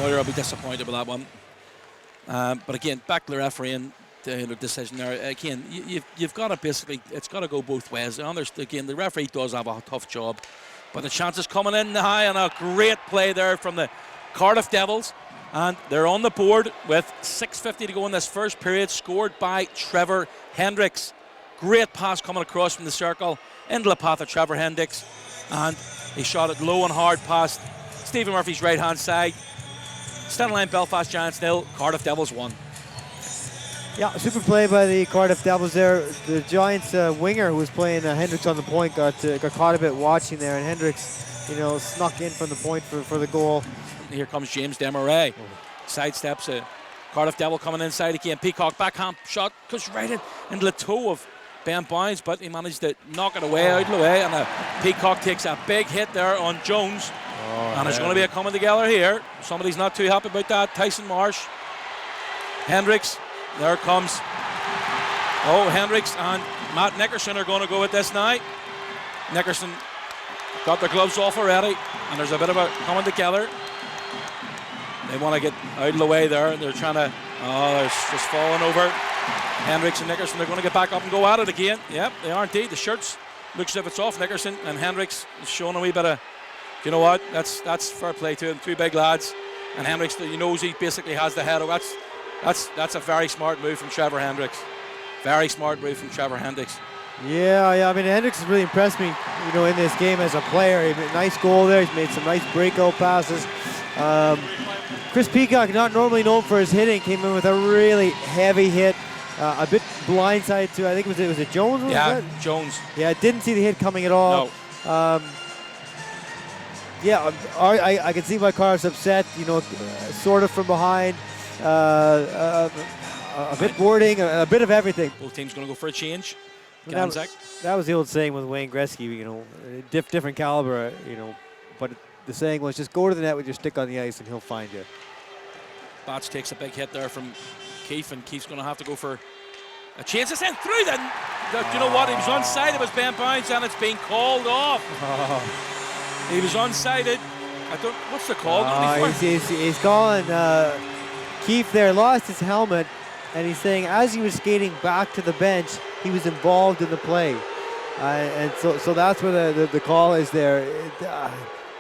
lawyer will be disappointed with that one. But again, back to the refereeing decision there. Again, you've got to basically, it's got to go both ways. And again, the referee does have a tough job. But the chance is coming in high, and a great play there from the Cardiff Devils. And they're on the board with 6:50 to go in this first period, scored by Trevor Hendricks. Great pass coming across from the circle into the path of Trevor Hendricks. And he shot it low and hard past Stephen Murphy's right-hand side. Stena line Belfast Giants 0, Cardiff Devils 1. Yeah, super play by the Cardiff Devils there. The Giants winger who was playing Hendricks on the point got caught a bit watching there, and Hendricks, snuck in from the point for the goal. Here comes James Demaray. Sidesteps a Cardiff Devil coming inside again. Peacock backhand shot goes right into the toe of Ben Bounds, but he managed to knock it away, out of the way, and Peacock takes a big hit there on Jones. And it's going to be a coming together here. Somebody's not too happy about that. Tyson Marsh. Hendricks. There comes. Hendricks and Matt Nickerson are going to go with this now. Nickerson got their gloves off already, and there's a bit of a coming together. They want to get out of the way there. They're trying to. They're just falling over. Hendricks and Nickerson, they're going to get back up and go at it again. Yep, they are indeed. The shirts looks as if it's off Nickerson, and Hendricks is showing a wee bit of. You know what? That's fair play to him. Two big lads, and Hendricks, he knows he basically has the head. That's a very smart move from Trevor Hendricks. Very smart move from Trevor Hendricks. Yeah. I mean, Hendricks has really impressed me, in this game as a player. He made a nice goal there. He's made some nice breakout passes. Chris Peacock, not normally known for his hitting, came in with a really heavy hit. A bit blindside to, I think was it Jones? Jones. Yeah, didn't see the hit coming at all. No. I can see why Cardiff's upset. Sort of from behind. A bit boarding, a bit of everything. Both teams going to go for a change. That was the old saying with Wayne Gretzky, different caliber, but the saying was just go to the net with your stick on the ice and he'll find you. Bats takes a big hit there from Keefe, and Keefe's going to have to go for a chance to send through then. You know what? He was onside. It was Ben Bounds, and it's being called off. He was unsighted. What's the call? He's calling Keefe there, lost his helmet, and he's saying as he was skating back to the bench, he was involved in the play. And so that's where the call is there.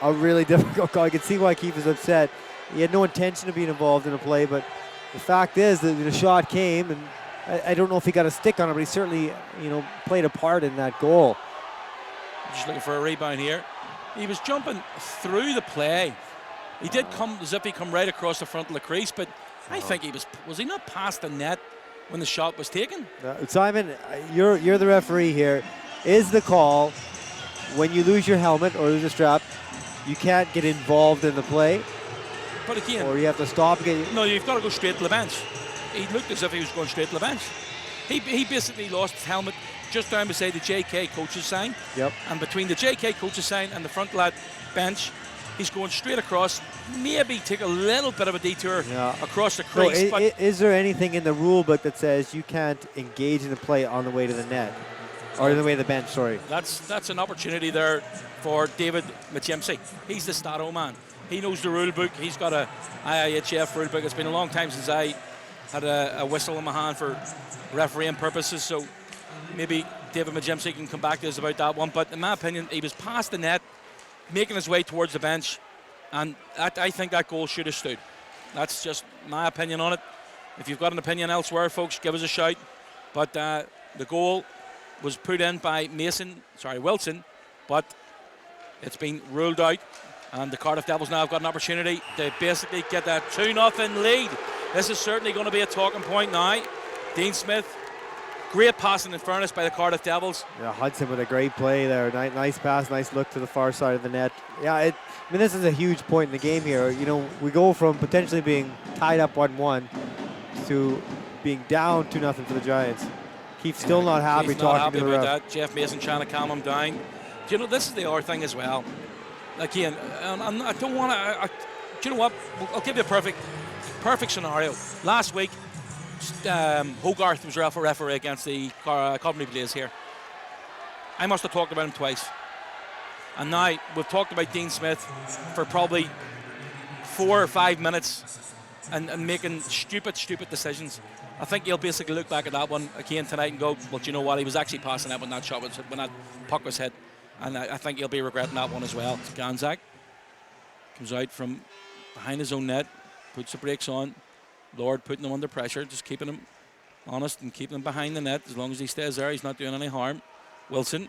A really difficult call. I can see why Keefe is upset. He had no intention of being involved in the play, but the fact is that the shot came, and I don't know if he got a stick on it, but he certainly, played a part in that goal. Just looking for a rebound here. He was jumping through the play. He did come as if he come right across the front of the crease, but I think was he not past the net when the shot was taken? Simon, you're the referee here. Is the call when you lose your helmet or lose a strap, you can't get involved in the play? But again, or you have to stop again? No, you've got to go straight to the bench. He looked as if he was going straight to the bench. He basically lost his helmet just down beside the JK coach's sign. Yep. And between the JK coach's sign and the front lad bench, he's going straight across. Maybe take a little bit of a detour across the crease. So is there anything in the rule book that says you can't engage in the play on the way to the net? Or on the way to the bench, sorry. That's an opportunity there for David Majimsi. He's the Stato man. He knows the rule book. He's got a EIHL rule book. It's been a long time since I had a whistle in my hand for refereeing purposes, so maybe David Majimsi can come back to us about that one. But in my opinion, he was past the net, making his way towards the bench, and I think that goal should have stood. That's just my opinion on it. If you've got an opinion elsewhere, folks, give us a shout. But the goal was put in by Wilson, but it's been ruled out, and the Cardiff Devils now have got an opportunity to basically get that 2-0 lead. This is certainly going to be a talking point now. Dean Smith, great passing in fairness by the Cardiff Devils. Yeah, Hudson with a great play there. Nice pass, nice look to the far side of the net. Yeah, this is a huge point in the game here. We go from potentially being tied up 1-1 to being down 2-0 for the Giants. Keith's still not happy. He's not happy about that. Jeff Mason trying to calm him down. This is the other thing as well. Again, I don't want to. Do you know what? I'll give you a perfect scenario. Last week, Hogarth was referee against the Coventry Blaze here. I must have talked about him twice. And now we've talked about Dean Smith for probably 4 or 5 minutes and making stupid decisions. I think he'll basically look back at that one again tonight and go, well, do you know what? He was actually passing that when that shot was, when that puck was hit. And I think he'll be regretting that one as well. Ganzak comes out from behind his own net, puts the brakes on. Lord putting him under pressure, just keeping him honest and keeping him behind the net. As long as he stays there, he's not doing any harm. Wilson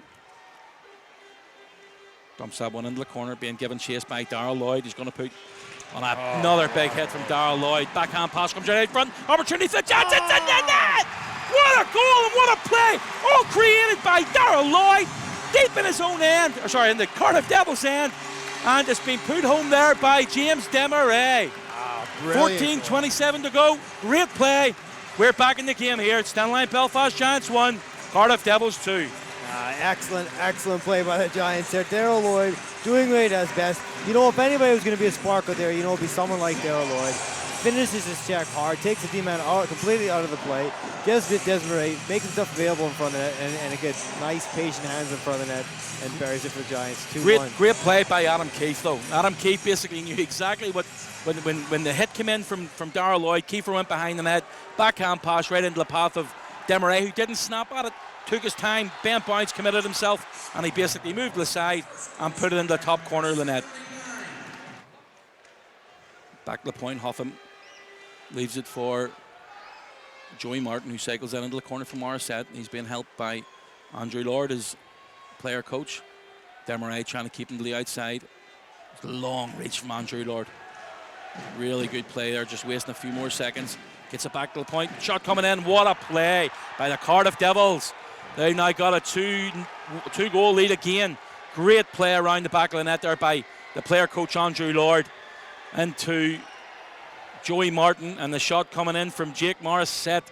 dumps that one into the corner, being given chase by Darrell Lloyd. He's going to put on another big hit from Darrell Lloyd. Backhand pass comes right out front. Opportunity for Johnson in the net! What a goal and what a play! All created by Darrell Lloyd, deep in his own end, or sorry, in the Cardiff Devils' end, and it's been put home there by James Demarais. 14:27 to go. Great play. We're back in the game here. It's Stena Belfast Giants 1, Cardiff Devils 2. Excellent play by the Giants there. Darrell Lloyd doing what he does best. You know, if anybody was going to be a spark out there, you know, it'd be someone like Darrell Lloyd. Finishes his check hard, takes the D-man completely out of the play, gives it Desmarais, makes himself available in front of it, and it gets nice, patient hands in front of the net and buries it for the Giants. 2-1. Great play by Adam Keefe, though. Adam Keefe basically knew exactly what, when the hit came in from Darrell Lloyd, Kiefer went behind the net, backhand pass right into the path of Desmarais, who didn't snap at it, took his time, bent bounce, committed himself, and he basically moved to the side and put it in the top corner of the net. Back to the point, Hoffman leaves it for Joey Martin, who cycles in into the corner from Morissette. He's being helped by Andrew Lord, his player coach. Desmarais trying to keep him to the outside. It's a long reach from Andrew Lord. Really good play there, just wasting a few more seconds. Gets it back to the point. Shot coming in. What a play by the Cardiff Devils. They've now got a two-goal lead again. Great play around the back of the net there by the player coach Andrew Lord into Joey Martin, and the shot coming in from Jake Morissette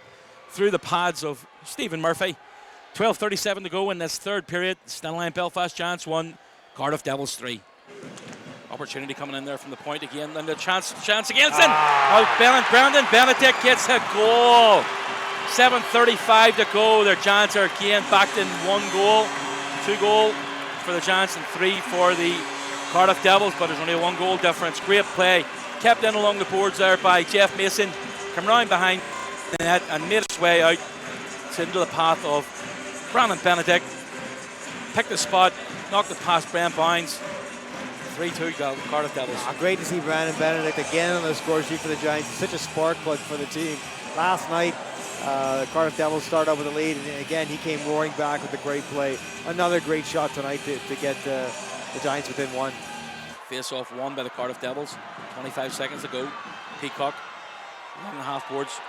through the pads of Stephen Murphy. 12:37 to go in this third period. Stena Belfast Giants 1, Cardiff Devils 3. Opportunity coming in there from the point again, and the chance against it. Brandon Benedict gets a goal. 7:35 to go. Their Giants are again backed in 1 goal. 2 goal for the Giants and 3 for the Cardiff Devils, but there's only a 1 goal difference. Great play. Kept in along the boards there by Jeff Mason. Come round behind the net and made his way out into the path of Brandon Benedict. Picked the spot, knocked it past Brent Bounds. 3-2 Cardiff Devils. Great to see Brandon Benedict again on the score sheet for the Giants. He's such a spark plug for the team. Last night, the Cardiff Devils started out with a lead, and again, he came roaring back with a great play. Another great shot tonight to get the Giants within 1. Face-off won by the Cardiff Devils. 25 seconds to go. Peacock, 1.5 boards,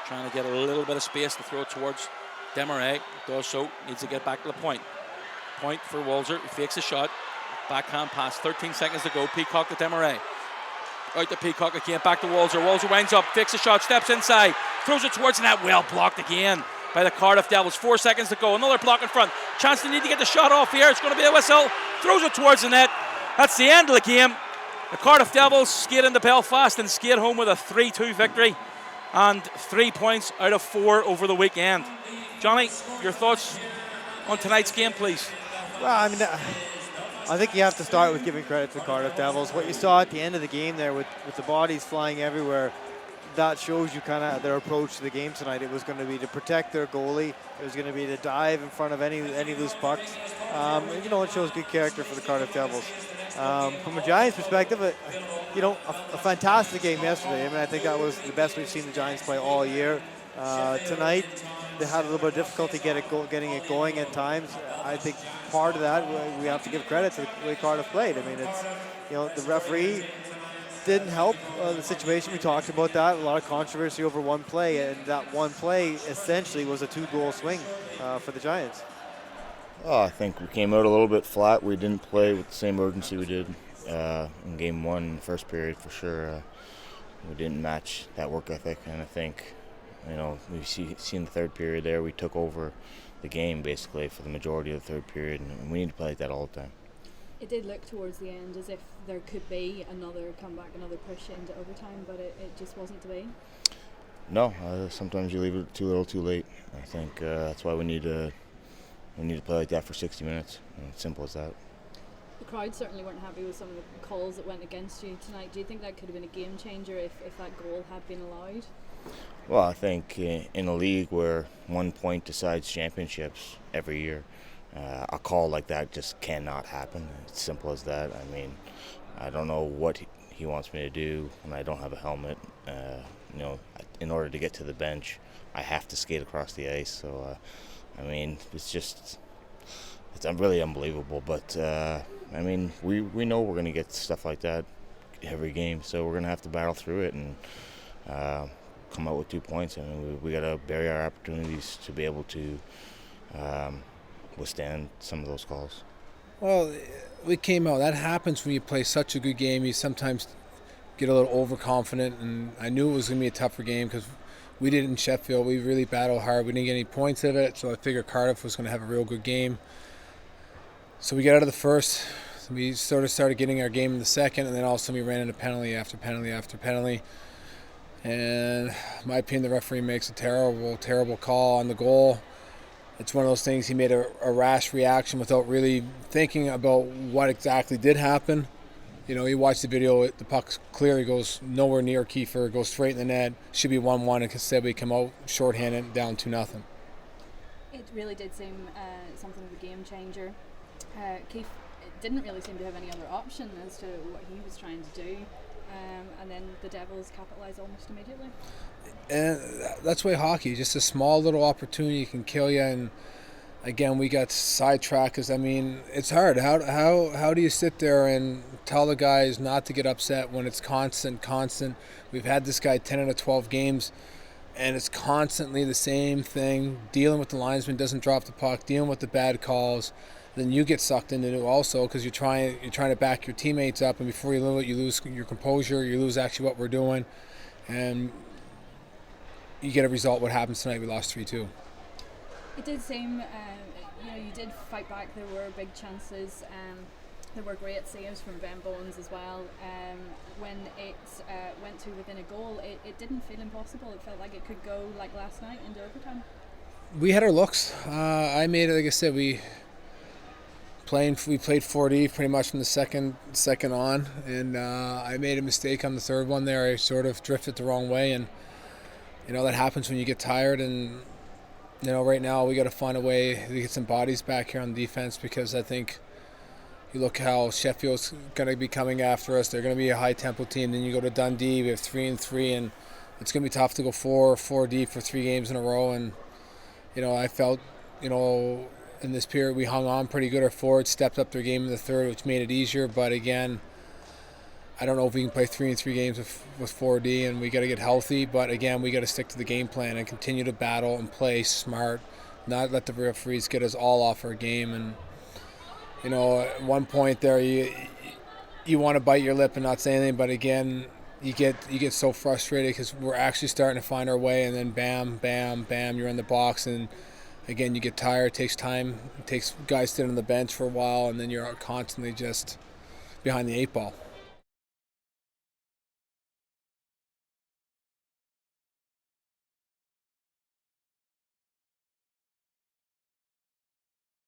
trying to get a little bit of space to throw it towards Desmarais. Does so, needs to get back to the point. Point for Walzer, he fakes a shot. Backhand pass, 13 seconds to go. Peacock to Desmarais. Out to Peacock again, back to Walzer. Walzer winds up, fakes a shot, steps inside, throws it towards the net. Well blocked again by the Cardiff Devils. 4 seconds to go. Another block in front. Chance to need to get the shot off here. It's going to be a whistle. Throws it towards the net. That's the end of the game. The Cardiff Devils skate into Belfast and skate home with a 3-2 victory and 3 points out of 4 over the weekend. Johnny, your thoughts on tonight's game, please? Well, I mean, I think you have to start with giving credit to the Cardiff Devils. What you saw at the end of the game there with the bodies flying everywhere, that shows you kind of their approach to the game tonight. It was going to be to protect their goalie. It was going to be to dive in front of any loose pucks. You know, it shows good character for the Cardiff Devils. From a Giants perspective, you know, a fantastic game yesterday. I mean, I think that was the best we've seen the Giants play all year. Tonight, they had a little bit of difficulty getting it going at times. I think part of that, we have to give credit to the way Cardiff played. I mean, it's, you know, the referee didn't help the situation. We talked about that. A lot of controversy over one play, and that one play essentially was a 2-goal swing for the Giants. Oh, I think we came out a little bit flat. We didn't play with the same urgency we did in Game 1 in the first period, for sure. We didn't match that work ethic, and I think, you know, we've seen the third period there. We took over the game, basically, for the majority of the third period, and we need to play like that all the time. It did look towards the end as if there could be another comeback, another push into overtime, but it just wasn't to be. No, sometimes you leave it too little, too late. I think that's why we need to play like that for 60 minutes. It's simple as that. The crowd certainly weren't happy with some of the calls that went against you tonight. Do you think that could have been a game changer if that goal had been allowed? Well, I think in a league where 1 point decides championships every year, a call like that just cannot happen. It's simple as that. I mean, I don't know what he wants me to do when I don't have a helmet. In order to get to the bench, I have to skate across the ice. So, I mean, it's really unbelievable. But, I mean, we know we're going to get stuff like that every game. So we're going to have to battle through it and come out with 2 points. I mean, we got to bury our opportunities to be able to withstand some of those calls. Well, we came out. That happens when you play such a good game. You sometimes get a little overconfident, and I knew it was going to be a tougher game because we did it in Sheffield. We really battled hard. We didn't get any points of it, so I figured Cardiff was going to have a real good game. So we got out of the first. We sort of started getting our game in the second, and then all of a sudden we ran into penalty after penalty after penalty. And in my opinion, the referee makes a terrible, terrible call on the goal. It's one of those things, he made a rash reaction without really thinking about what exactly did happen. You know, he watched the video, the puck clearly goes nowhere near Kiefer, goes straight in the net, should be 1-1, and instead we come out shorthanded, down 2-0. It really did seem something of a game changer. Keith didn't really seem to have any other option as to what he was trying to do. And then the Devils capitalised almost immediately. And that's why hockey, just a small little opportunity can kill you. And again, we got sidetracked because, I mean, it's hard. How do you sit there and tell the guys not to get upset when it's constant? We've had this guy 10 out of 12 games, and it's constantly the same thing, dealing with the linesman doesn't drop the puck, dealing with the bad calls. Then you get sucked into it also because you're trying to back your teammates up, and before you know it, you lose your composure, you lose actually what we're doing, and you get a result. What happens tonight? We lost 3-2. It did seem, you did fight back. There were big chances. There were great saves from Ben Bones as well. When it went to within a goal, it didn't feel impossible. It felt like it could go like last night into overtime. We had our looks. I made it, like I said, we played 4D pretty much from the second on, and I made a mistake on the third one there. I sort of drifted the wrong way, and that happens when you get tired. And right now we got to find a way to get some bodies back here on defense, because I think you look how Sheffield's going to be coming after us. They're going to be a high tempo team. Then you go to Dundee, we have 3-3, and it's going to be tough to go 4D for 3 games in a row. And I felt in this period we hung on pretty good. Our forwards stepped up their game in the third, which made it easier. But again, I don't know if we can play 3-3 games with 4D, and we got to get healthy. But again, we got to stick to the game plan and continue to battle and play smart, not let the referees get us all off our game. And at one point there, you want to bite your lip and not say anything, but again, you get so frustrated because we're actually starting to find our way, and then bam, bam, bam, you're in the box, and again, you get tired. It takes time. It takes guys sitting on the bench for a while, and then you're constantly just behind the 8 ball.